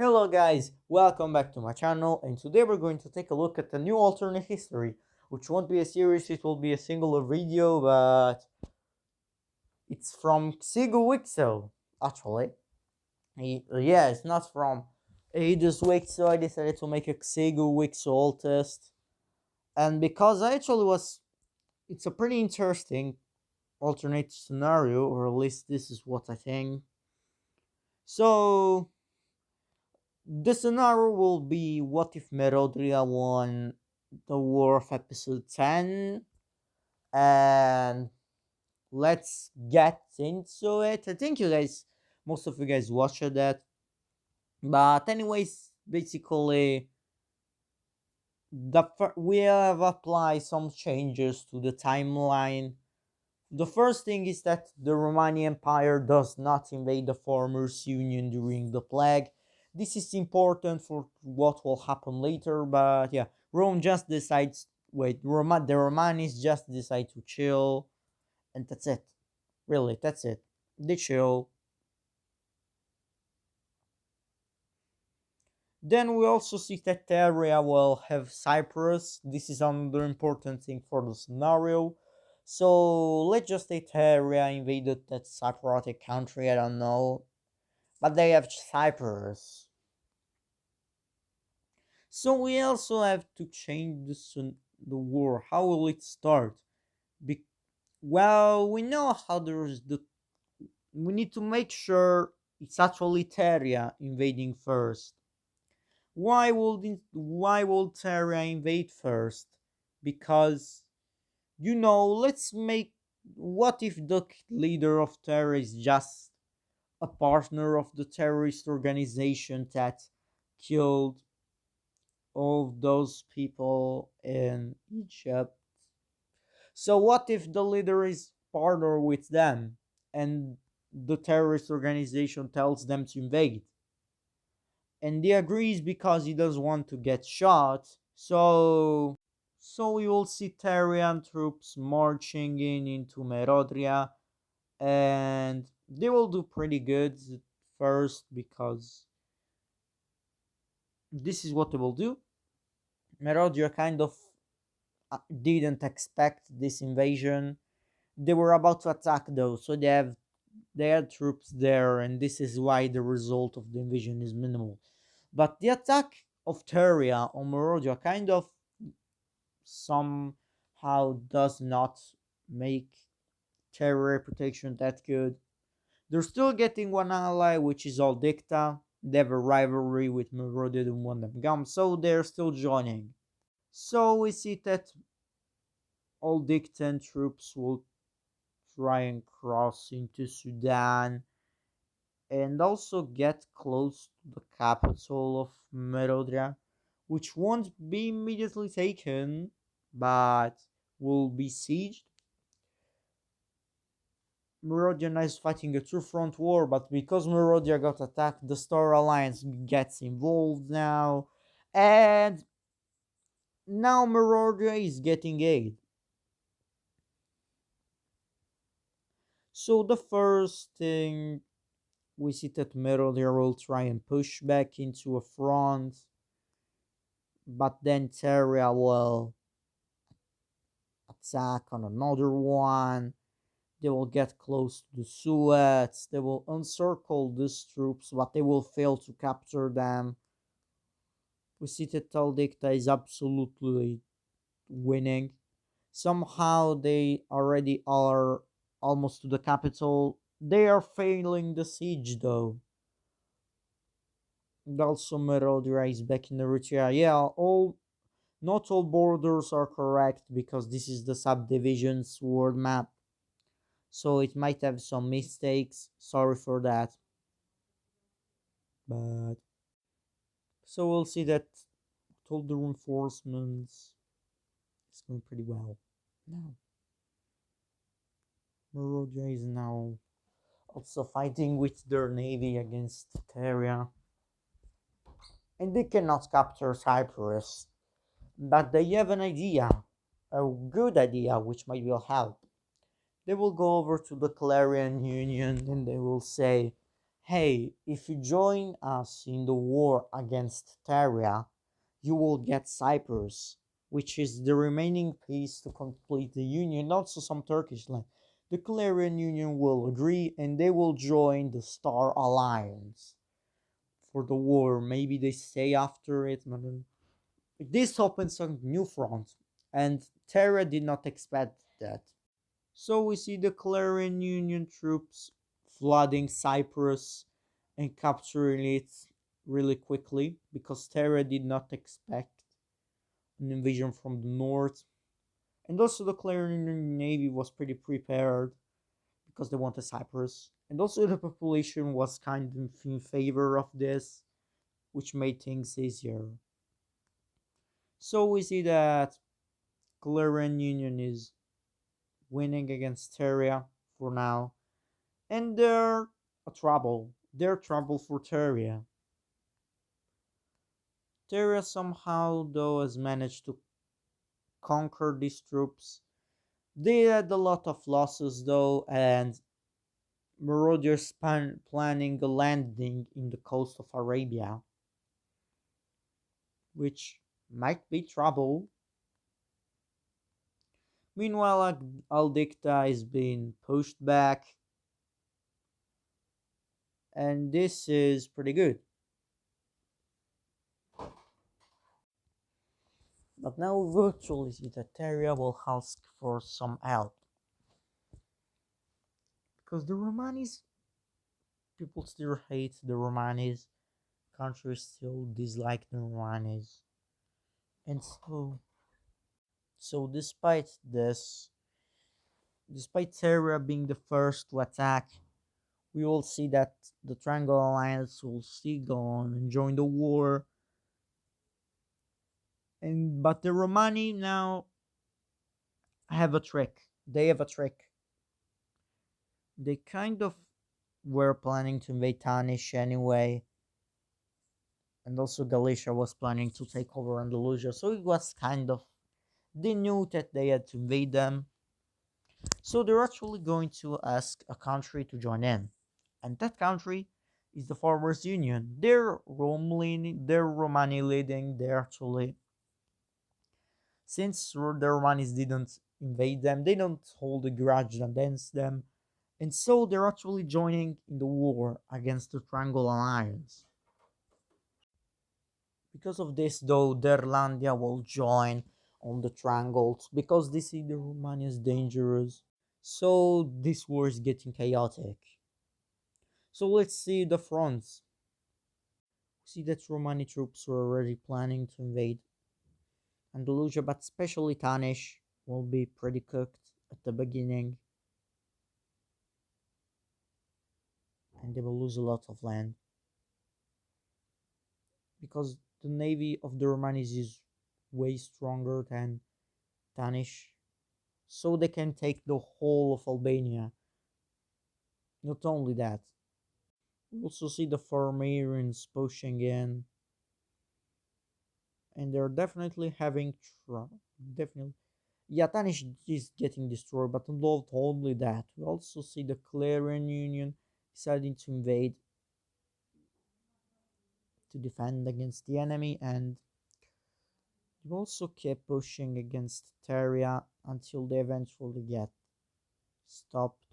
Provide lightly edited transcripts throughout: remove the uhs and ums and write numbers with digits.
Hello guys, welcome back to my channel, and today we're going to take a look at the new alternate history, which won't be a series, it will be a singular video, but it's from xigoo wicso, actually. Yeah, it's not from Aidus wicso. I decided to make a xigoo wicso alt test, and because I actually it's a pretty interesting alternate scenario, or at least this is what I think. So the scenario will be, what if Merodria won the War of Episode 10? And let's get into it. I think most of you guys watched that. But anyways, basically, we have applied some changes to the timeline. The first thing is that the Romani Empire does not invade the Farmers Union during the plague. This is important for what will happen later, but yeah, Rome just decides. Wait, the Romanis just decide to chill, and that's it. Really, that's it. They chill. Then we also see that the area will have Cyprus. This is another important thing for the scenario. So let's just say Terria invaded that Cypriotic country, I don't know. But they have Cyprus. So we also have to change the war. How will it start? Be- well, we know how there's the. We need to make sure it's actually Terria invading first. Why would Terra invade first? Because let's make, what if the leader of Terra is just a partner of the terrorist organization that killed all of those people in Egypt? So what if the leader is partner with them and the terrorist organization tells them to invade? And he agrees because he doesn't want to get shot. So we will see Tyrian troops marching into Merodria, and they will do pretty good at first because this is what they will do. Merodria kind of didn't expect this invasion. They were about to attack though, so they had troops there, and this is why the result of the invasion is minimal. But the attack of Teria on Merodia kind of somehow does not make Terra reputation that good. They're still getting one ally, which is Aldicta. They have a rivalry with Merodia and Wandam, so they're still joining. So we see that Aldictan troops will try and cross into Sudan and also get close to the capital of Merodria, which won't be immediately taken, but will be sieged. Merodia is fighting a two-front war, but because Merodia got attacked, the Star Alliance gets involved now, and now Merodia is getting aid. So the first thing, we see that Merodia will try and push back into a front, but then Terria will attack on another one. They will get close to the Suez. They will encircle these troops, but they will fail to capture them. We see that Taldicta is absolutely winning. Somehow they already are almost to the capital. They are failing the siege though. And also Merodria is back in Eritrea. Yeah, not all borders are correct because this is the subdivisions world map. So it might have some mistakes. Sorry for that. But so we'll see that all the reinforcements is going pretty well. Now Merodia is now also fighting with their navy against Teria. And they cannot capture Cyprus. But they have an idea. A good idea which might will help. They will go over to the Clarion Union and they will say, hey, if you join us in the war against Terria, you will get Cyprus, which is the remaining piece to complete the union, also some Turkish land. The Clarion Union will agree and they will join the Star Alliance for the war. Maybe they stay after it. This opens a new front, and Terra did not expect that. So we see the Clarion Union troops flooding Cyprus and capturing it really quickly because Terra did not expect an invasion from the north. And also the Clarion Navy was pretty prepared because they wanted Cyprus. And also the population was kind of in favor of this, which made things easier. So we see that Clarion Union is winning against Terra for now. And they're a trouble. They're trouble for Terra. Terra somehow, though, has managed to conquer these troops. They had a lot of losses, though, and Merodria's planning a landing in the coast of Arabia, which might be trouble. Meanwhile, Al-Dicta is being pushed back, and this is pretty good. But now virtually the Terra will ask for some help. Because the Romanis, people still hate the Romanis, countries still dislike the Romanis. And so despite this, despite Terra being the first to attack, we will see that the Triangle Alliance will still go on and join the war. And but the Romani now have a trick. They have a trick. They kind of were planning to invade Tanish anyway, and also Galicia was planning to take over Andalusia, so it was kind of, they knew that they had to invade them, so they're actually going to ask a country to join in, and that country is the Farmers Union. They're Romani leading. They're actually, since the Romanis didn't invade them, they don't hold a grudge against them, and so they're actually joining in the war against the Triangle Alliance. Because of this, though, Derlandia will join on the triangles because they see the Romania is dangerous. So this war is getting chaotic. So let's see the fronts. See that Romani troops were already planning to invade Andalusia, but especially Tanish will be pretty cooked at the beginning, and they will lose a lot of land because the navy of the Romanis is way stronger than Tanish, so they can take the whole of Albania. Not only that, we also see the Farmarians pushing in, and they're definitely having trouble. Definitely, yeah, Tanish is getting destroyed, but not only that, we also see the Clarion Union deciding to invade to defend against the enemy, and they also kept pushing against Teria until they eventually get stopped.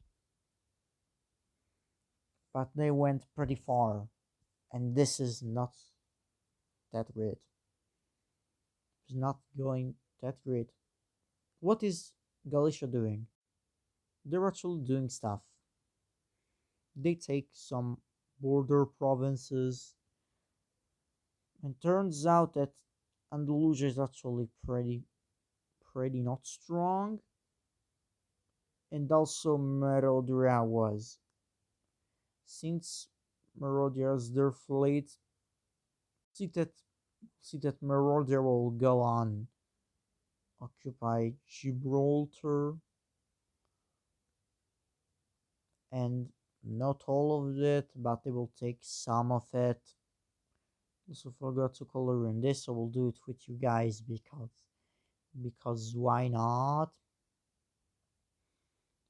But they went pretty far, and this is not that great. It's not going that great. What is Galicia doing? They're actually doing stuff. They take some border provinces, and turns out that Andalusia is actually pretty not strong, and also Merodria was. Since Merodria is their fleet, see that Merodria will go on occupy Gibraltar, and not all of it, but they will take some of it. Also forgot to color in this, so we'll do it with you guys because why not?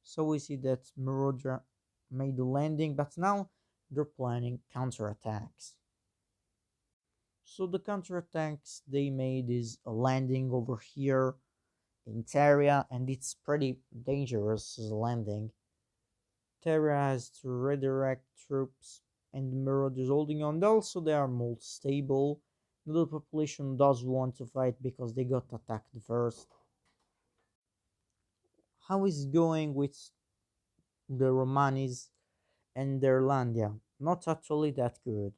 So we see that Merodra made the landing, but now they're planning counterattacks. So the counterattacks they made is a landing over here in Terria, and it's pretty dangerous as a landing. Terra has to redirect troops, and the Merodria is holding on. Also, they are more stable. The population does want to fight because they got attacked first. How is it going with the Romanis and their Landia? Not actually that good.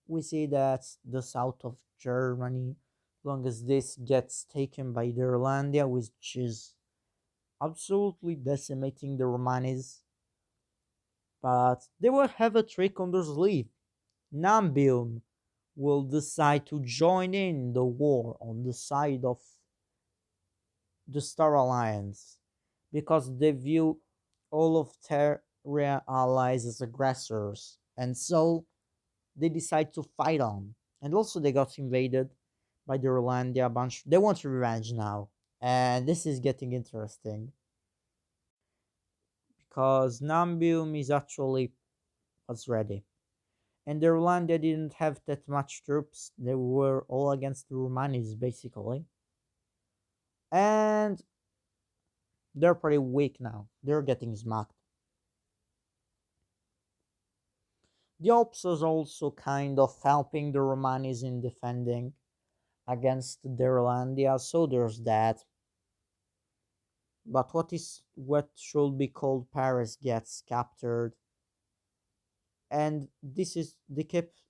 We see that the south of Germany, as long as this gets taken by the Landia, which is absolutely decimating the Romanis, but they will have a trick on their sleeve. Nambium will decide to join in the war on the side of the Star Alliance because they view all of Terra allies as aggressors, and so they decide to fight on. And also, they got invaded by the Rolandia bunch. They want revenge now, and this is getting interesting because Nambium is actually was ready. And the Rolandia didn't have that much troops. They were all against the Romanis basically. And they're pretty weak now. They're getting smacked. The Alps is also kind of helping the Romanis in defending against the Rolandia, so there's that. But what should be called Paris gets captured, and this is they kept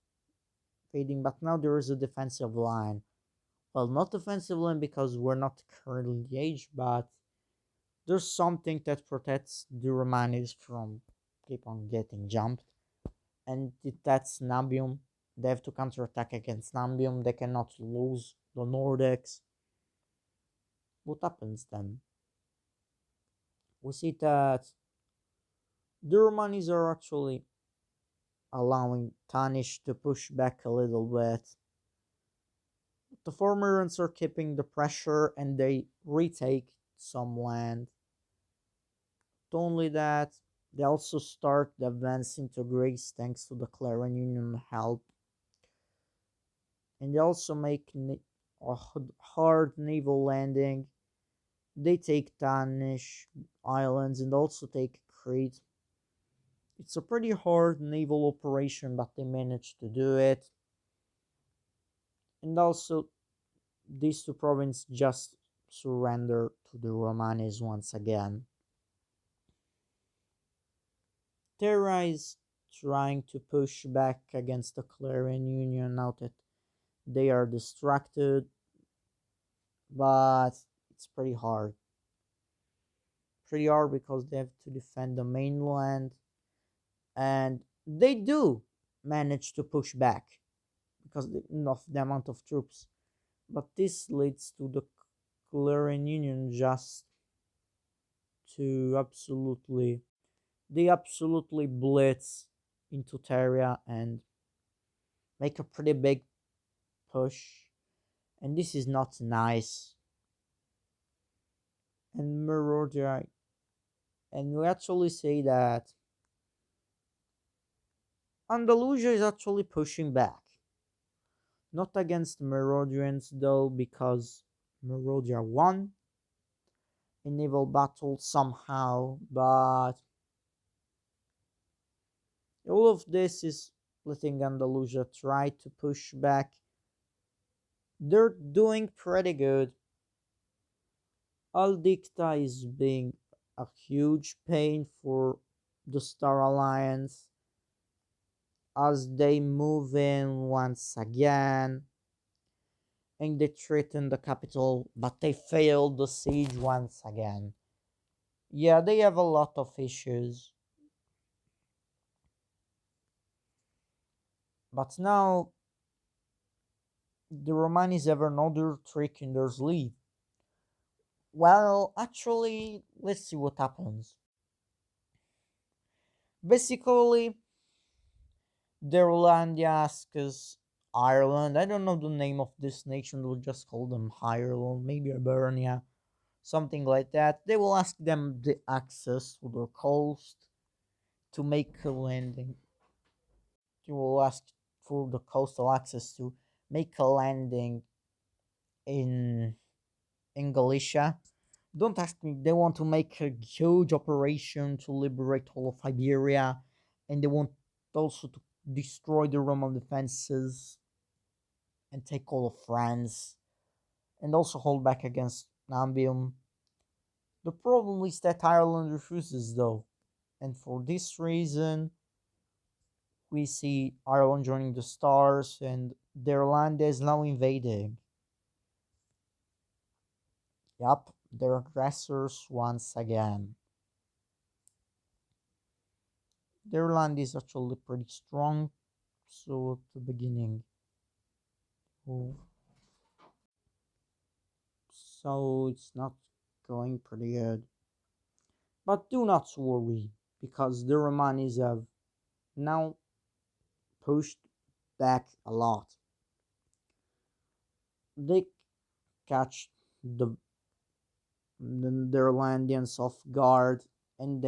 fading. But now there is a defensive line. Well, not defensive line because we're not currently engaged, but there's something that protects the Romanis from keep on getting jumped, and that's Nabium. They have to counterattack against Nabium. They cannot lose the Nordics. What happens then? We see that the Romanis are actually allowing Tanish to push back a little bit. The Formorans are keeping the pressure and they retake some land. Not only that, they also start the advance into Greece thanks to the Clarion Union help. And they also make a hard naval landing. They take Danish islands and also take Crete. It's a pretty hard naval operation, but they managed to do it. And also, these two provinces just surrender to the Romanis once again. Terra is trying to push back against the Clarion Union now that they are distracted, but it's pretty hard. Pretty hard because they have to defend the mainland, and they do manage to push back because of the amount of troops. But this leads to the Clarion Union just to absolutely blitz into Terria and make a pretty big push, and this is not nice. And Merodria, and we actually say that Andalusia is actually pushing back, not against Merodrians though, because Merodria won in naval battle somehow, but all of this is letting Andalusia try to push back. They're doing pretty good. Aldicta is being a huge pain for the Star Alliance as they move in once again and they threaten the capital, but they failed the siege once again. Yeah, they have a lot of issues. But now the Romanis have another trick in their sleeve. Well, actually, let's see what happens. Basically, Derolandia asks Ireland. I don't know the name of this nation. We'll just call them Ireland, maybe Ibernia, something like that. They will ask them the access to their coast to make a landing. They will ask for the coastal access to make a landing in Galicia. Don't ask me. They want to make a huge operation to liberate all of Iberia, and they want also to destroy the Roman defenses and take all of France, and also hold back against Nambium. The problem is that Ireland refuses, though, and for this reason, we see Ireland joining the Stars, and their land is now invading. Yup, they're aggressors once again. Their land is actually pretty strong, so at the beginning. Oh, so it's not going pretty good. But do not worry, because the Romanis have now pushed back a lot. They catch the Netherlandians off guard, and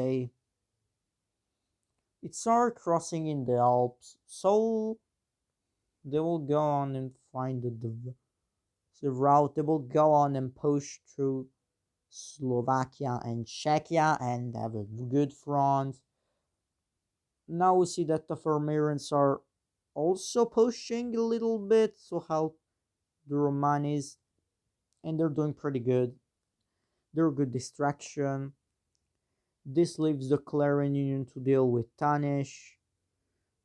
it's our crossing in the Alps, so they will go on and find the route. They will go on and push through Slovakia and Czechia and have a good front. Now we see that the Farmerians are also pushing a little bit to help the Romanis, and they're doing pretty good. They're a good distraction. This leaves the Clarion Union to deal with Tanish,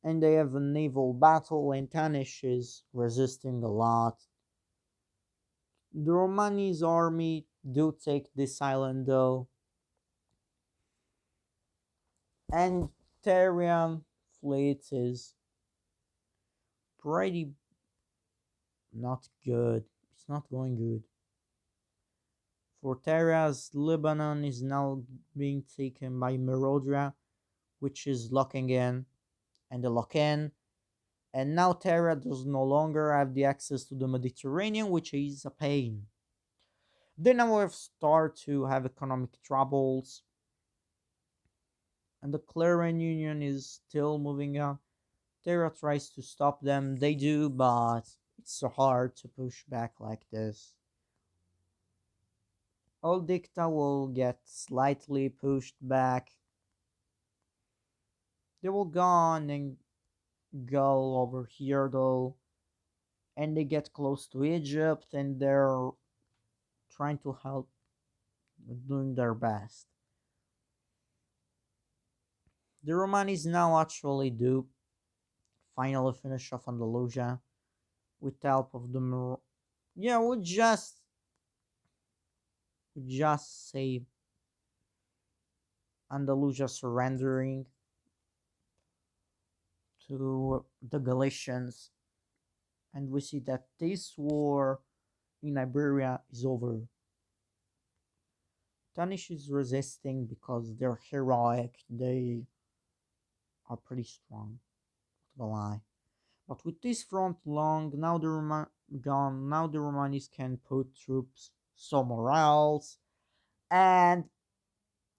and they have a naval battle, and Tanish is resisting a lot. The Romani's army do take this island though, and Therian fleet is pretty not good. It's not going good. For Terra's, Lebanon is now being taken by Merodria, which is locking in, and the lock in. And now Terra does no longer have the access to the Mediterranean, which is a pain. They now have started to have economic troubles, and the Clarion Union is still moving on. Terra tries to stop them, they do, but it's so hard to push back like this. Old Dicta will get slightly pushed back. They will go on and go over here though, and they get close to Egypt, and they're trying to help, doing their best. The Romanis now actually do finally finish off Andalusia with the help of the yeah, we just save Andalusia surrendering to the Galatians, and we see that this war in Iberia is over. Tanish is resisting because they're heroic, they are pretty strong, not gonna lie. But with this front long, now the gone, now the Romanis can put troops somewhere else, and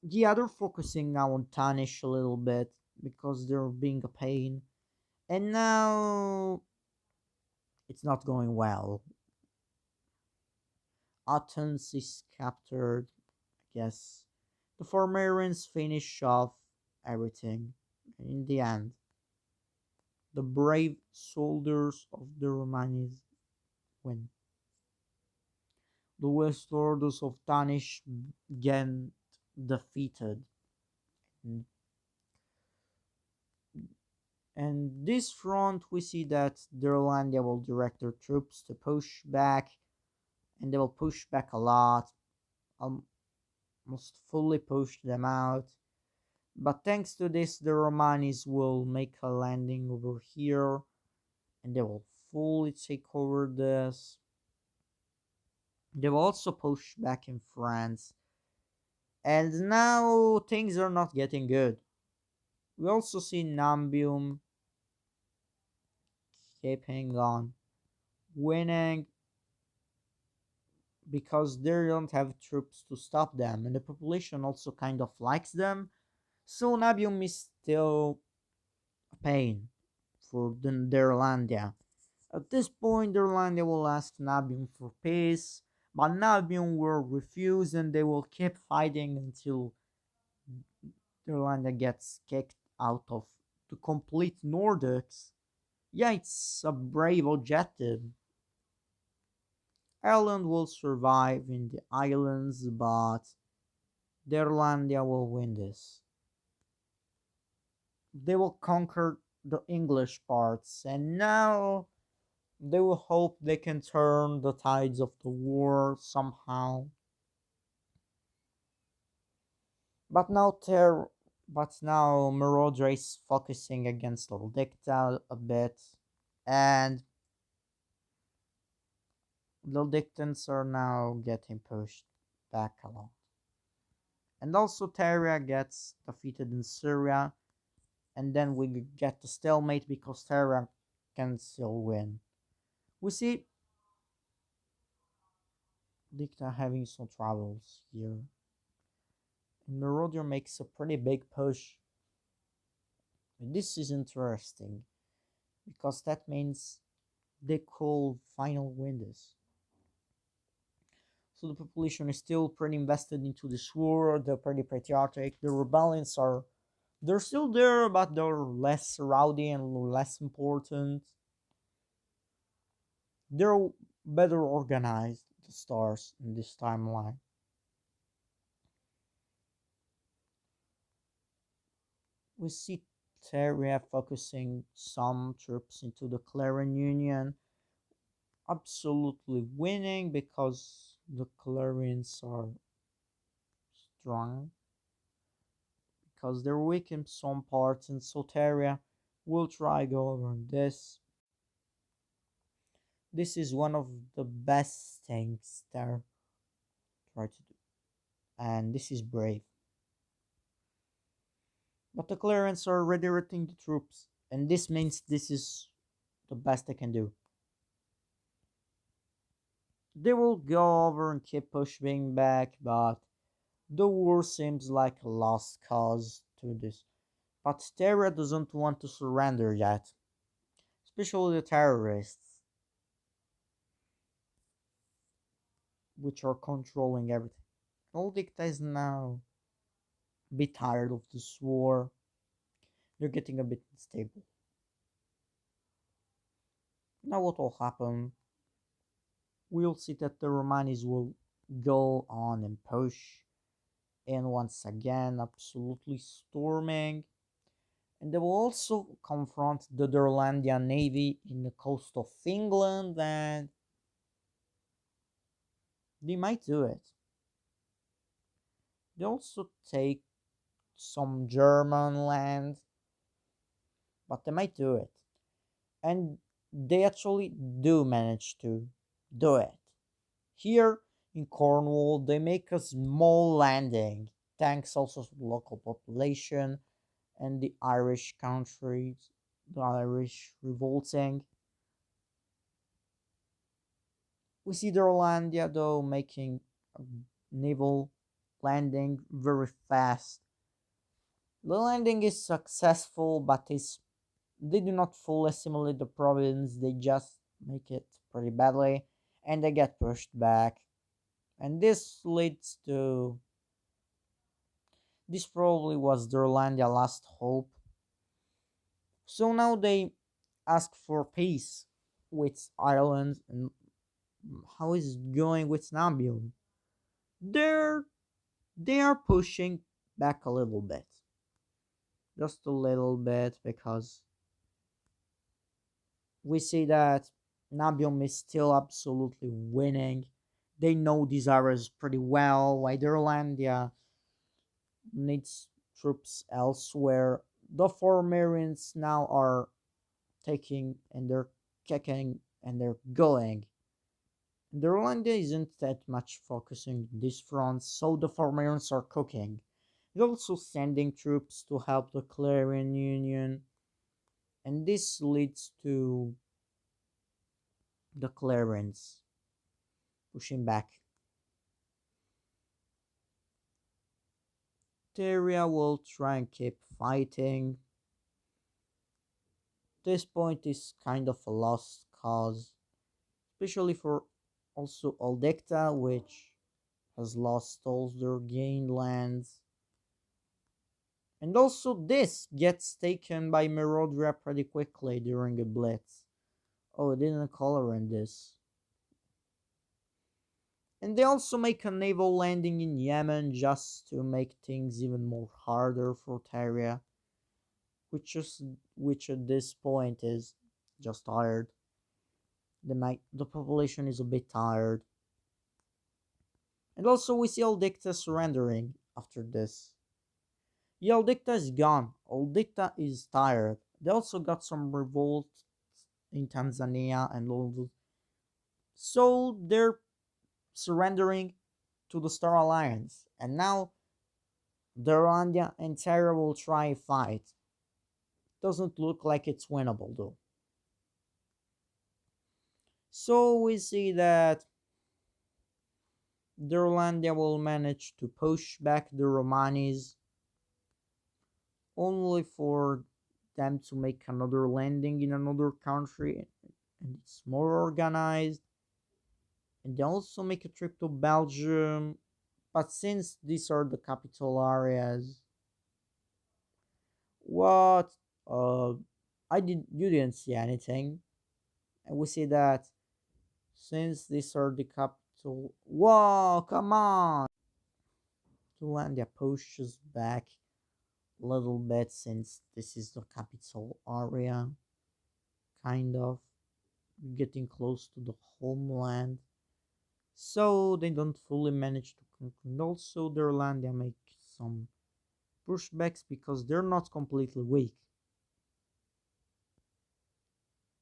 yeah, they're focusing now on Tanish a little bit because they're being a pain, and now it's not going well. Athens is captured, I guess. The Formarians finish off everything, and in the end, the brave soldiers of the Romanis win. The Westorders of Tanish get defeated. And this front, we see that Durlandia will direct their troops to push back, and they will push back a lot, almost fully push them out. But thanks to this, the Romanis will make a landing over here, and they will fully take over this. They will also push back in France, and now things are not getting good. We also see Nambium keeping on winning because they don't have troops to stop them, and the population also kind of likes them. So Nabium is still a pain for the Netherlandia. At this point, Netherlandia will ask Nabium for peace, but Nabium will refuse and they will keep fighting until Netherlandia gets kicked out of the complete Nordics. Yeah, it's a brave objective. Ireland will survive in the islands, but Netherlandia will win this. They will conquer the English parts, and now they will hope they can turn the tides of the war somehow. But now Merodria is focusing against Dicta a bit, and the Dictans are now getting pushed back a lot. And also Tyria gets defeated in Syria, and then we get the stalemate because Tyria can still win. We see Dicta having some troubles here. And Merodria makes a pretty big push. And this is interesting because that means they could final win this. So the population is still pretty invested into this war. They're pretty patriotic. The rebellions are they're still there, but they're less rowdy and less important. They're better organized, the stars in this timeline. We see Terria focusing some troops into the Clarion Union, absolutely winning because the Clarions are strong, because they're weak in some parts, and Soteria will try go over this. This is one of the best things they try to do, and this is brave. But the Clarence are redirecting the troops, and this means this is the best they can do. They will go over and keep pushing back, but the war seems like a lost cause to this. But Terra doesn't want to surrender yet, especially the terrorists, which are controlling everything. Oldicta is now a bit tired of this war. They're getting a bit unstable. Now what will happen? We'll see that the Romanis will go on and push, and once again absolutely storming, and they will also confront the Netherlandian navy in the coast of England, and they might do it. They also take some German land, but they might do it. And they actually do manage to do it. Here in Cornwall, they make a small landing, thanks also to the local population and the Irish countries, the Irish revolting. We see the Rolandia though making a naval landing very fast. The landing is successful, but they do not fully assimilate the province, they just make it pretty badly and they get pushed back. And this probably was the Rolandia last hope. So now they ask for peace with Ireland, and how is it going with Nabium? They're they are pushing back a little bit. Just a little bit because we see that Nabium is still absolutely winning. They know these areas pretty well, while Irelandia needs troops elsewhere. The four Marines now are taking and they're kicking and they're going. The Rwanda isn't that much focusing on this front, so the Formarians are cooking. They're also sending troops to help the Clarion Union, and this leads to the Clarions pushing back. Teria will try and keep fighting. This point is kind of a lost cause, especially for also Aldecta, which has lost all their gained lands. And also this gets taken by Merodria pretty quickly during a blitz. Oh, it didn't color in this. And they also make a naval landing in Yemen just to make things even more harder for Tyria, which at this point is just tired. The population is a bit tired. And also we see Aldicta surrendering after this. Yeah, Aldicta is gone. Aldicta is tired. They also got some revolt in Tanzania and all those. So they're surrendering to the Star Alliance. And now Durlandia and Terra will try a fight. Doesn't look like it's winnable though. So we see that Durlandia will manage to push back the Romanis only for them to make another landing in another country and it's more organized. And they also make a trip to Belgium. But since these are the capital areas, what uh I did you didn't see anything. And we see that since these are the capital, whoa, come on! Zealandia pushes back a little bit since this is the capital area, kind of getting close to the homeland. So they don't fully manage to conquer. And also, their land they make some pushbacks because they're not completely weak,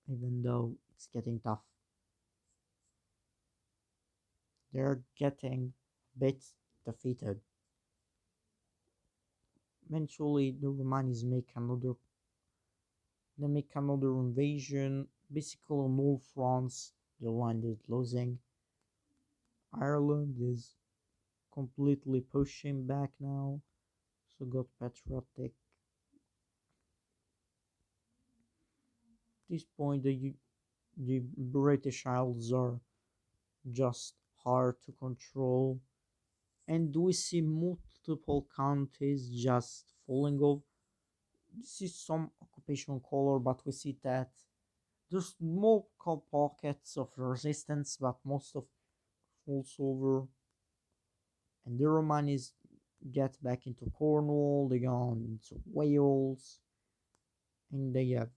even though it's getting tough. They're getting a bit defeated. Eventually, the Romanis make another invasion. Basically, on all fronts, the land is losing. Ireland is completely pushing back now, so got patriotic. At this point, the British Isles are just hard to control, and we see multiple counties just falling off. This is some occupation color, but we see that there's small pockets of resistance, but most of falls over. And the Romanis get back into Cornwall, they go into Wales, and they have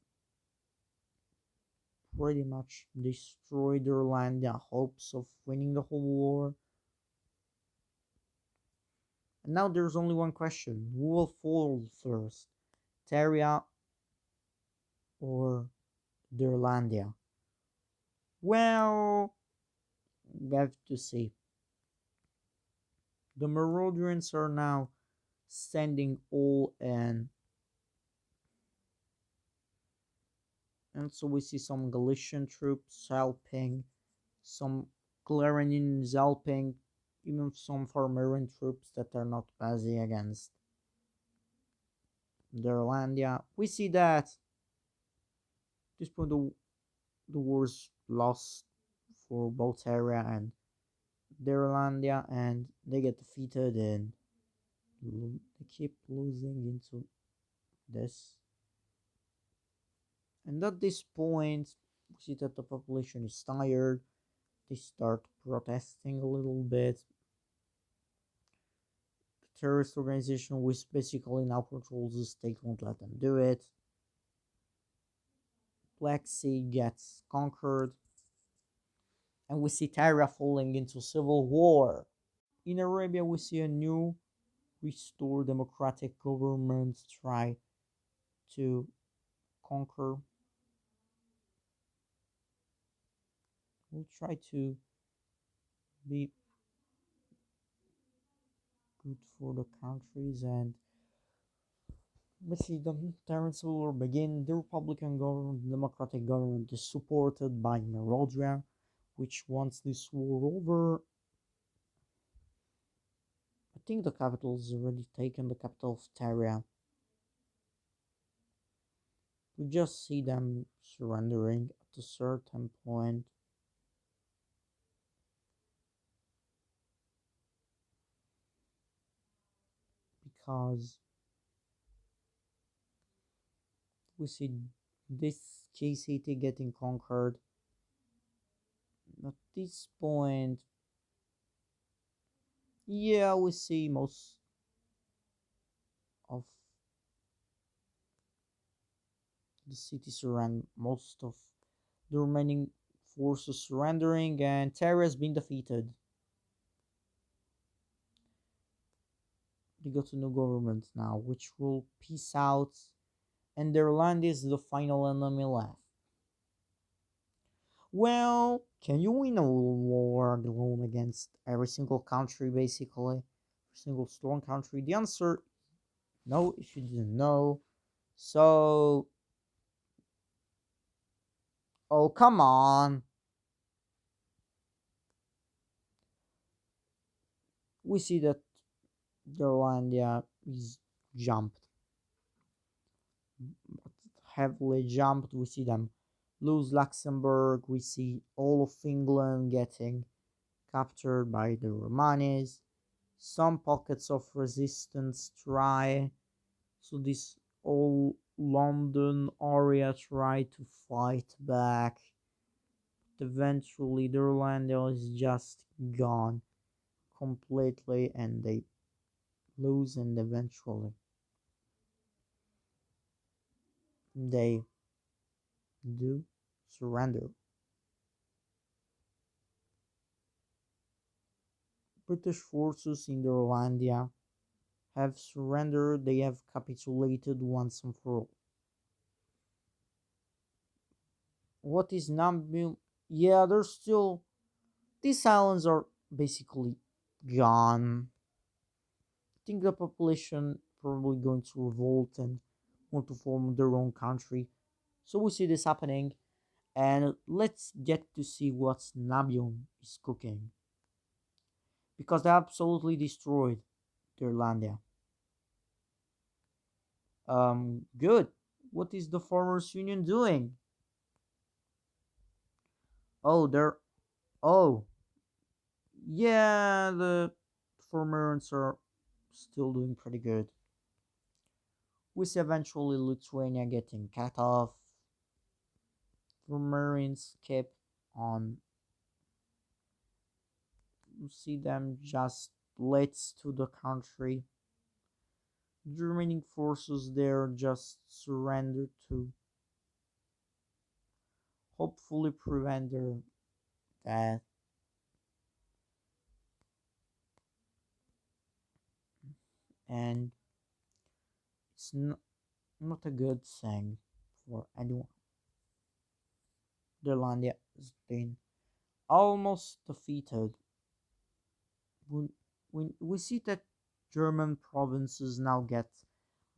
pretty much destroyed their land, their hopes of winning the whole war. And now there's only one question: who will fall first, Teria or Durlandia? Well, we have to see. The Merodrians are now sending all in, and so we see some Galician troops helping, some Clarendons helping, even some Farmerian troops that are not busy against Durlandia. We see that at this point the war's lost for both area and Durlandia, and they get defeated and they keep losing into this. And at this point, we see that the population is tired. They start protesting a little bit. The terrorist organization, which basically now controls the state, won't let them do it. Black Sea gets conquered, and we see Tyria falling into civil war. In Arabia, we see a new restored democratic government try to conquer. We'll try to be good for the countries, and we see the Terrence will begin. The Republican government, the Democratic government is supported by Merodria, which wants this war over. I think the capital is already taken, the capital of Tyria. We just see them surrendering at a certain point because we see this key city getting conquered. At this point, yeah, we see most of the city surrender, most of the remaining forces surrendering, and Terra has been defeated. They got a new government now, which will peace out, and their land is the final enemy left. Well, can you win a war alone against every single country, basically? Every single strong country? The answer, no, if you didn't know. So, oh, come on. We see that Gerlandia is jumped, heavily jumped. We see them lose Luxembourg. We see all of England getting captured by the Romanis. Some pockets of resistance try. So this all London area try to fight back. But eventually, the Orlando is just gone completely, and they lose, and eventually they do surrender. British forces in the Orlandia have surrendered, they have capitulated once and for all. What is Nambu? Yeah, there's still. These islands are basically gone. I think the population probably going to revolt and want to form their own country. So we see this happening, and let's get to see what Nabion is cooking because they absolutely destroyed Irlandia. Good. What is the Farmers Union doing? Oh, they're oh yeah, the farmers are still doing pretty good. We see eventually Lithuania getting cut off. The Marines kept on. We see them just blitz to the country. The remaining forces there just surrender to hopefully prevent their death. And it's not a good thing for anyone. Irlandia has been almost defeated. When we see that German provinces now get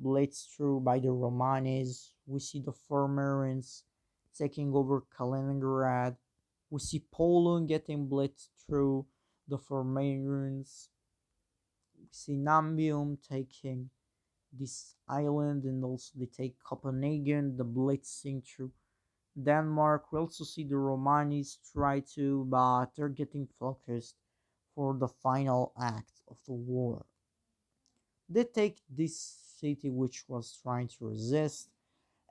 blitzed through by the Romanis, we see the Farmers taking over Kaliningrad, we see Poland getting blitzed through the Farmers, we see Nambium taking this island, and also they take Copenhagen, the blitzing through Denmark. We also see the Romanis try to, but they're getting focused for the final act of the war. They take this city which was trying to resist,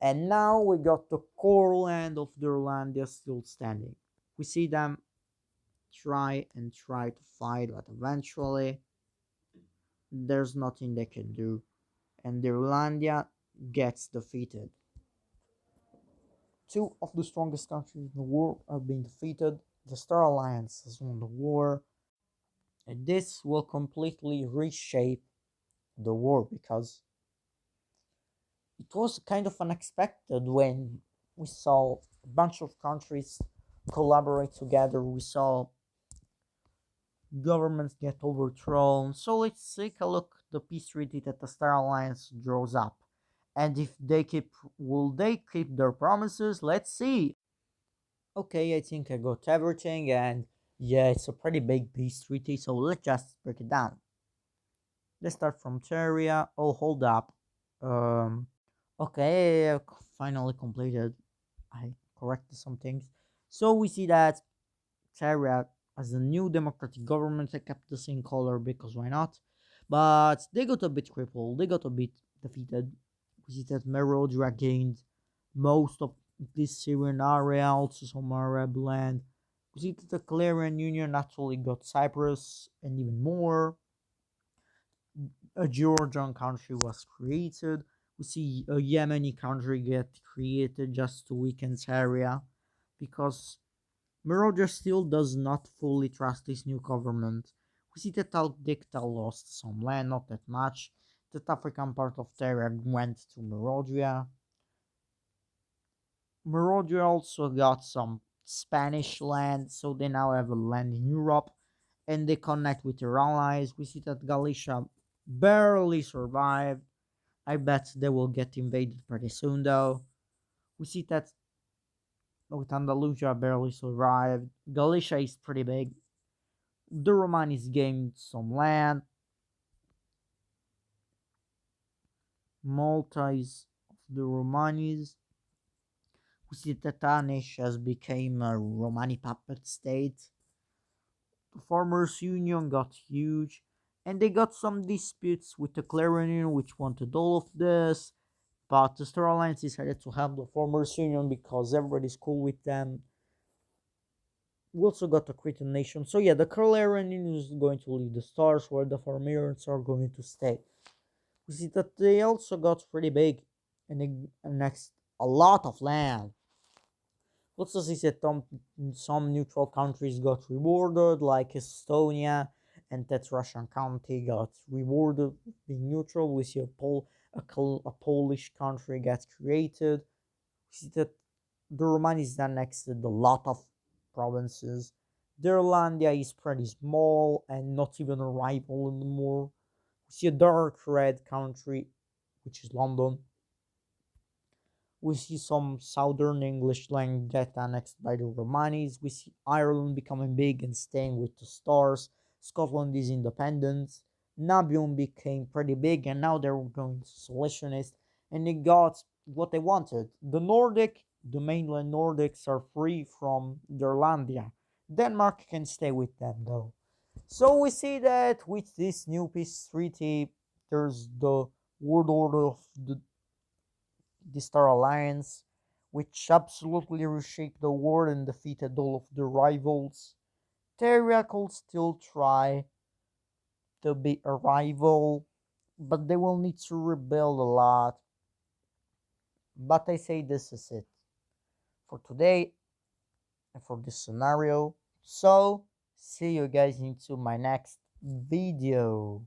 and now we got the core land of their land, they're still standing. We see them try to fight, but eventually there's nothing they can do, and Irlandia gets defeated. Two of the strongest countries in the world are being defeated. The Star Alliance has won the war, and this will completely reshape the war because it was kind of unexpected when we saw a bunch of countries collaborate together. We saw governments get overthrown. So let's take a look at the peace treaty that the Star Alliance draws up. And if they keep, will they keep their promises? Let's see. Okay, I think I got everything, and yeah, it's a pretty big peace treaty, so let's just break it down. Let's start from Teria. Oh, hold up. Um, okay, finally completed. I corrected some things. So we see that Syria as a new democratic government, they kept the same color because why not? But they got a bit crippled, they got a bit defeated. We see that Merodria gained most of this Syrian area, also some Arab land. We see that the Calarian Union actually got Cyprus and even more. A Georgian country was created. We see a Yemeni country get created just to weaken Syria because Merodja still does not fully trust this new government. We see that Al-Dicta lost some land, not that much. The African part of Terra went to Merodja. Merodja also got some Spanish land, so they now have a land in Europe and they connect with their allies. We see that Galicia barely survived. I bet they will get invaded pretty soon though. We see that with Andalusia barely survived. Galicia is pretty big. The Romanis gained some land. Malta is of the Romanis. We see that Tanish has become a Romani puppet state. The Farmers Union got huge, and they got some disputes with the Clarion Union, which wanted all of this. But the Star Alliance decided to help the Farmers Union because everybody's cool with them. We also got the Cretan nation. So yeah, the Clarion Union is going to leave the stars where the Farmerians are going to stay. We see that they also got pretty big and they annexed a lot of land. Also see that some neutral countries got rewarded, like Estonia and that Russian county got rewarded being neutral. We see a Polish country get created. We see that the Romanians annexed a lot of provinces. Derlandia is pretty small and not even a rival anymore. We see a dark red country, which is London. We see some southern English land get annexed by the Romanis. We see Ireland becoming big and staying with the stars. Scotland is independent. Nabium became pretty big and now they're going secessionist and they got what they wanted. The mainland Nordics are free from Derlandia. Denmark can stay with them though. So we see that with this new peace treaty, there's the world order of the Star Alliance, which absolutely reshaped the world and defeated all of the rivals. Terra could still try to be a rival, but they will need to rebuild a lot. But I say this is it for today and for this scenario. So, see you guys into my next video.